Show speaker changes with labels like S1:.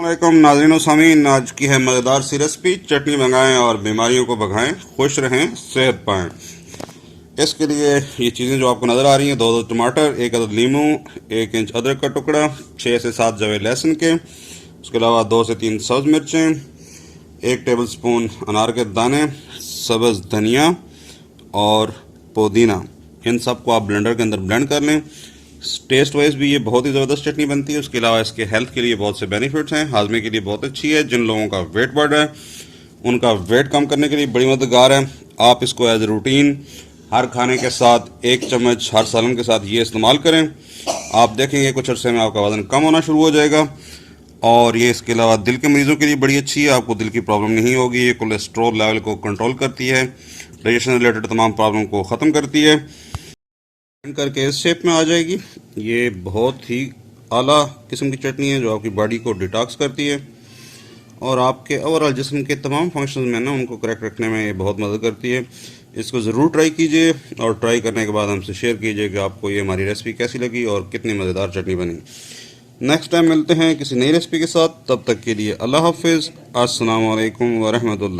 S1: वालेकुम नाज़रीन व सामीन, आज की है मज़ेदार सी रेसिपी। चटनी मंगाएं और बीमारियों को भगाएं, खुश रहें, सेहत पाएं। इसके लिए ये चीज़ें जो आपको नज़र आ रही हैं, दो टमाटर, एक अदद लीमू, 1 इंच अदरक का टुकड़ा, 6 से 7 जवे लहसुन के, उसके अलावा 2 से 3 सब्ज़ मिर्चें, 1 टेबल स्पून अनार के दाने, सब्ज़ धनिया और पुदीना। इन सब को आप ब्लेंडर के अंदर ब्लेंड कर लें। टेस्ट वाइज भी ये बहुत ही ज़बरदस्त चटनी बनती है। उसके अलावा इसके हेल्थ के लिए बहुत से बेनिफिट्स हैं। हाजमे के लिए बहुत अच्छी है। जिन लोगों का वेट बढ़ रहा है उनका वेट कम करने के लिए बड़ी मददगार है। आप इसको एज ए रूटीन हर खाने के साथ 1 चम्मच हर सालन के साथ ये इस्तेमाल करें। आप देखेंगे कुछ अर्से में आपका वज़न कम होना शुरू हो जाएगा। और ये इसके अलावा दिल के मरीजों के लिए बड़ी अच्छी है। आपको दिल की प्रॉब्लम नहीं होगी। ये कोलेस्ट्रॉल लेवल को कंट्रोल करती है, डाइजेशन रिलेटेड तमाम प्रॉब्लम को ख़त्म करती है। करके इस शेप में आ जाएगी। ये बहुत ही आला किस्म की चटनी है जो आपकी बॉडी को डिटॉक्स करती है और आपके ओवरऑल जिस्म के तमाम फंक्शंस में ना उनको करेक्ट रखने में ये बहुत मदद करती है। इसको ज़रूर ट्राई कीजिए और ट्राई करने के बाद हमसे शेयर कीजिए कि आपको ये हमारी रेसिपी कैसी लगी और कितनी मज़ेदार चटनी बनी। नेक्स्ट टाइम मिलते हैं किसी नई रेसिपी के साथ। तब तक के लिए अल्लाह हाफिज़। अस्सलाम वालेकुम व रहमतुल्लाह।